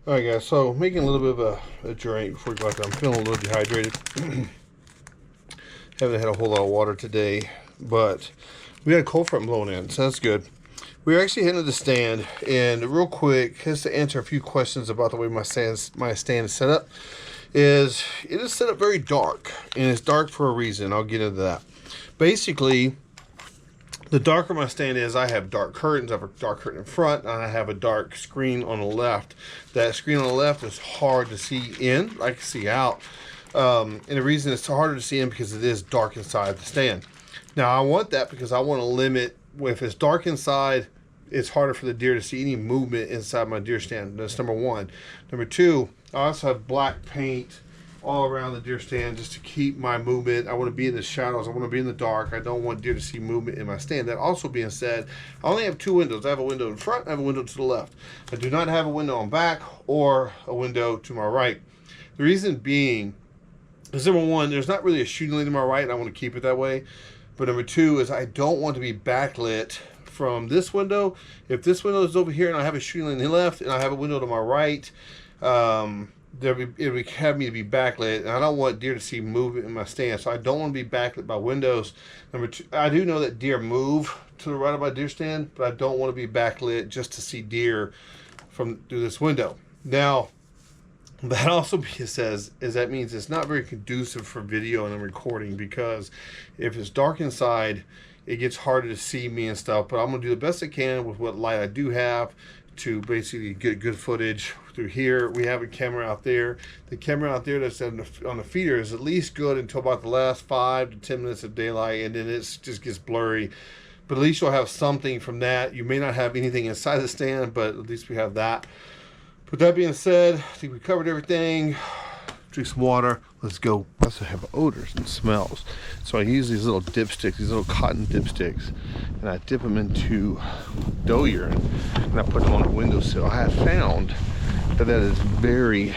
Alright guys, so making a little bit of a drink before we go out there. I'm feeling a little dehydrated. Haven't had a whole lot of water today, but we got a cold front blowing in, so that's good. We're actually heading to the stand, and real quick, just to answer a few questions about the way my stand is set up, it is set up very dark, and it's dark for a reason. I'll get into that. Basically, the darker my stand is, I have dark curtains. I have a dark curtain in front, and I have a dark screen on the left. That screen on the left is hard to see in. I can see out. And the reason it's harder to see in because it is dark inside the stand. Now, I want that because I want to limit, if it's dark inside, it's harder for the deer to see any movement inside my deer stand. That's number one. Number two, I also have black paint all around the deer stand just to keep my movement. I want to be in the shadows. I want to be in the dark. I don't want deer to see movement in my stand. That also being said, I only have two windows. I have a window in front. I have a window to the left. I do not have a window on back or a window to my right. The reason being is, number one, there's not really a shooting lane to my right, and I want to keep it that way. But number two is I don't want to be backlit from this window. If this window is over here and I have a shooting lane to the left and I have a window to my right, it would have me to be backlit, and I don't want deer to see movement in my stand, so I don't want to be backlit by windows. Number two, I do know that deer move to the right of my deer stand, but I don't want to be backlit just to see deer from through this window. Now, that also says is that means it's not very conducive for video and recording, because if it's dark inside, it gets harder to see me and stuff. But I'm gonna do the best I can with what light I do have to basically get good footage through here. We have a camera out there. The camera out there that's on the feeder is at least good until about the last 5 to 10 minutes of daylight, and then it just gets blurry. But at least you'll have something from that. You may not have anything inside the stand, but at least we have that. With that being said, I think we covered everything. Drink some water. Let's go. I also have odors and smells. So I use these little dipsticks, these little cotton dipsticks, and I dip them into doe urine, and I put them on the windowsill. I have found that is very,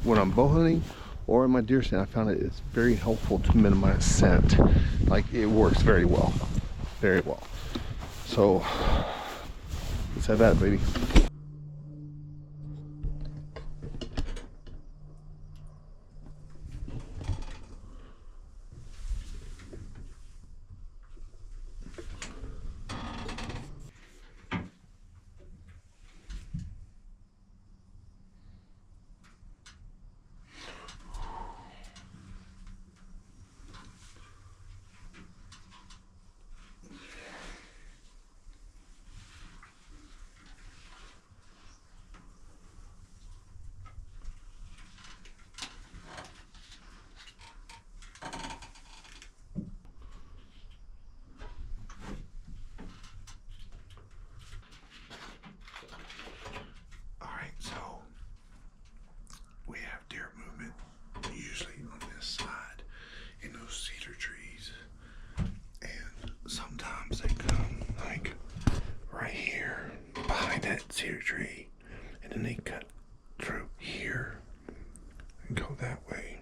when I'm bow hunting or in my deer stand, I found it is very helpful to minimize scent. Like, it works very well. Very well. So let's have that, baby. Cedar tree, and then they cut through here and go that way.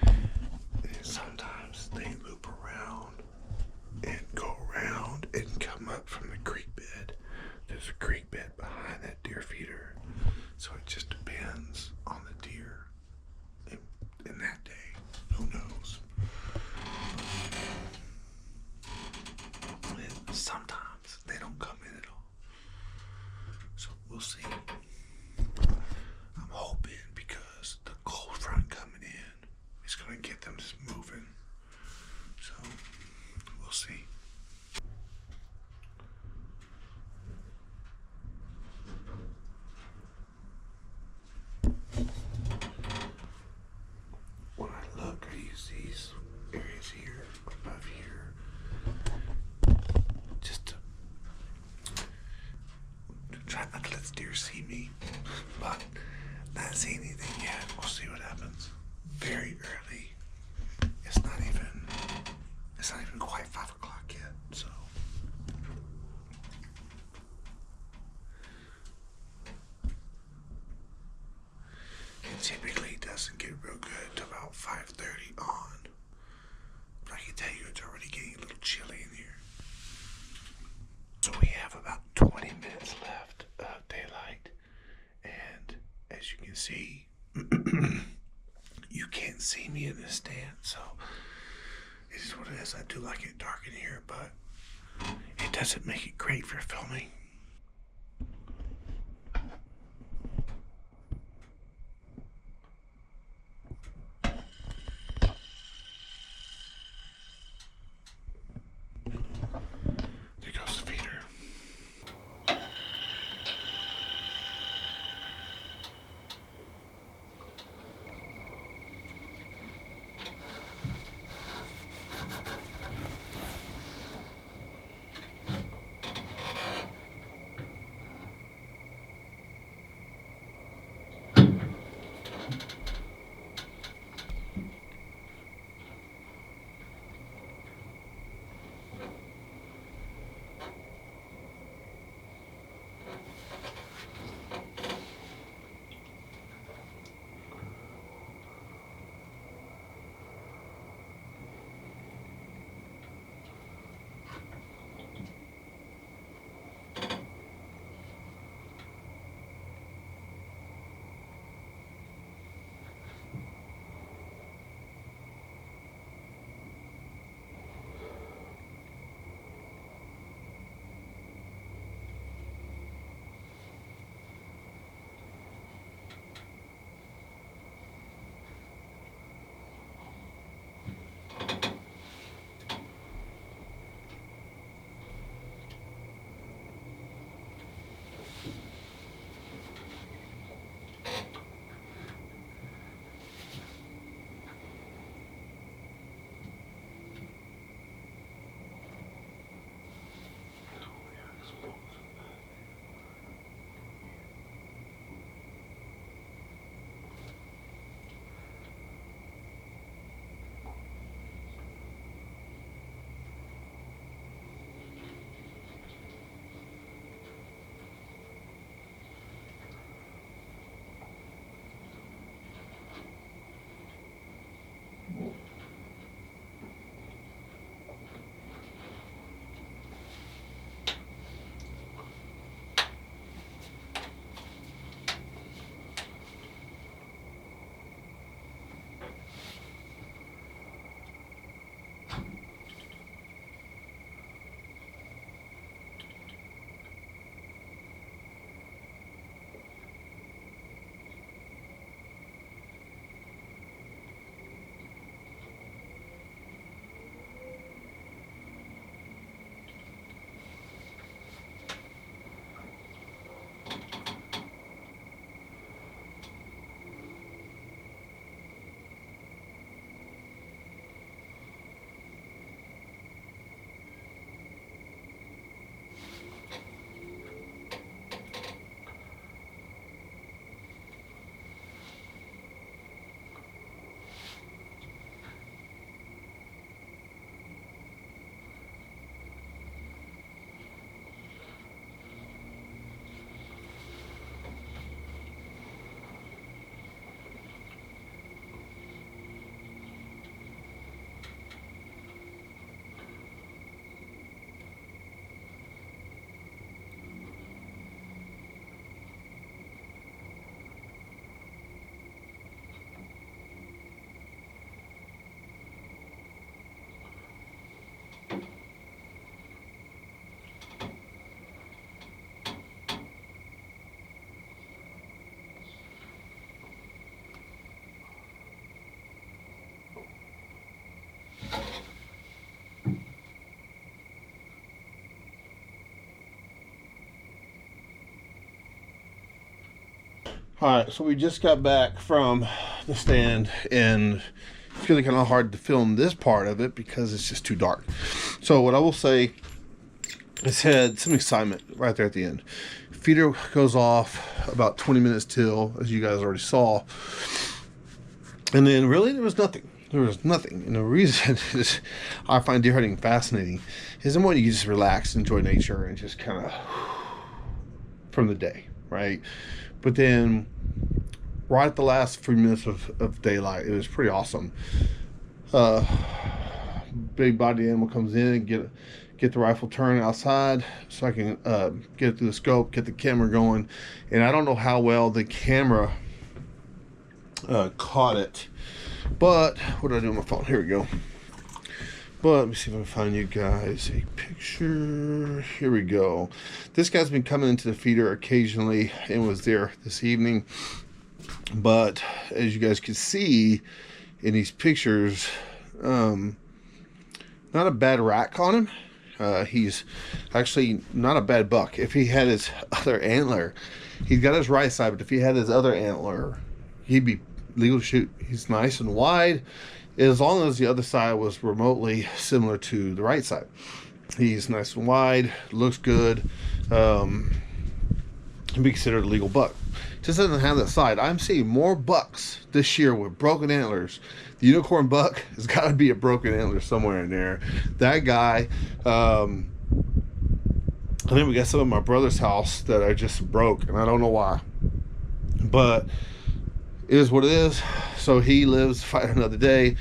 And sometimes they loop around and go around and come up from the creek bed. There's a creek bed behind that deer feeder, so it just depends on the deer in that day. Who knows? And sometimes they don't come in at all. So we'll see. I'm hoping, because the cold front coming in is going to get them moving. So we'll see. When I look, I use these areas here, above here, just to try not to let the deer see me, but not seeing anything yet. We'll see what happens. Very early. It's not even quite 5 o'clock yet, so. It typically doesn't get real good till about 5:30 on. But I can tell you it's already getting a little chilly in here. So we have about 20 minutes left of daylight, as you can see, you can't see me in this stand, so it is what it is. I do like it dark in here, but it doesn't make it great for filming. There goes the feeder. All right, so we just got back from the stand, and it's really kind of hard to film this part of it because it's just too dark. So what I will say is had some excitement right there at the end. Feeder goes off about 20 minutes till, as you guys already saw. And then really there was nothing. There was nothing. And the reason is I find deer hunting fascinating is the more you just relax, enjoy nature, and just kind of from the day, right? But then right at the last few minutes of daylight, it was pretty awesome. Big body animal comes in and get the rifle turned outside so I can get it through the scope, get the camera going. And I don't know how well the camera caught it. But what did I do on my phone? Here we go. But let me see if I can find you guys a picture. Here we go. This guy's been coming into the feeder occasionally and was there this evening. But as you guys can see in these pictures, not a bad rack on him. He's actually not a bad buck. If he had his other antler, he's got his right side, but if he had his other antler, he'd be legal to shoot. He's nice and wide, as long as the other side was remotely similar to the right side. He's nice and wide, looks good, can be considered a legal buck. Just doesn't have that side. I'm seeing more bucks this year with broken antlers. The unicorn buck has got to be a broken antler somewhere in there. That guy, I think we got some at my brother's house that I just broke, and I don't know why. But it is what it is. So he lives to fight another day,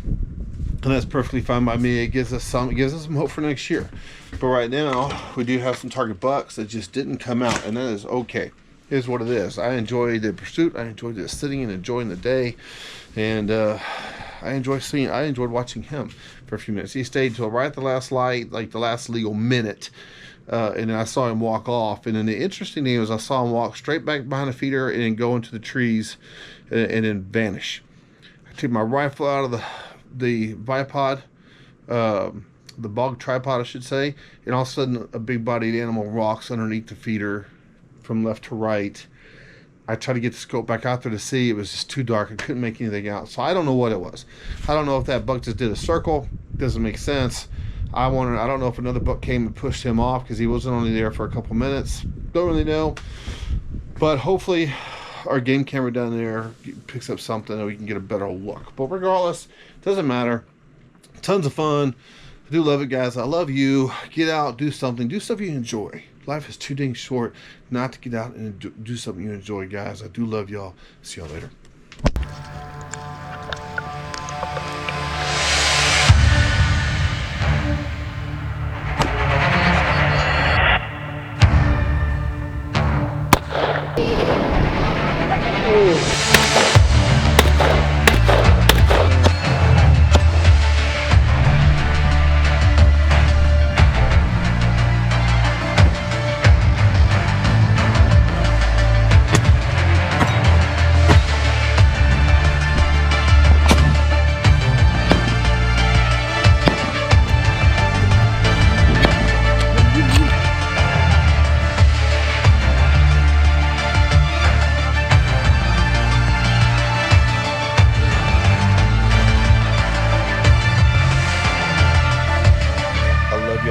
and that's perfectly fine by me. It gives us some hope for next year. But right now, we do have some target bucks that just didn't come out, and that is okay. It is what it is. I enjoyed the pursuit. I enjoyed just sitting and enjoying the day, and I enjoyed watching him for a few minutes. He stayed till right at the last light, like the last legal minute, and then I saw him walk off. And then the interesting thing was I saw him walk straight back behind the feeder and then go into the trees and then vanish. I took my rifle out of the bipod, the bog tripod, I should say, and all of a sudden a big-bodied animal walks underneath the feeder from left to right. I tried to get the scope back out there to see. It was just too dark. I couldn't make anything out. So I don't know what it was. I don't know if that buck just did a circle. Doesn't make sense. I don't know if another buck came and pushed him off because he wasn't only there for a couple minutes. Don't really know. But hopefully our game camera down there picks up something and we can get a better look. But regardless, it doesn't matter. Tons of fun. I do love it, guys. I love you. Get out, do something. Do stuff you enjoy. Life is too dang short not to get out and do something you enjoy, guys. I do love y'all. See y'all later.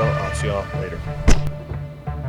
I'll see y'all later.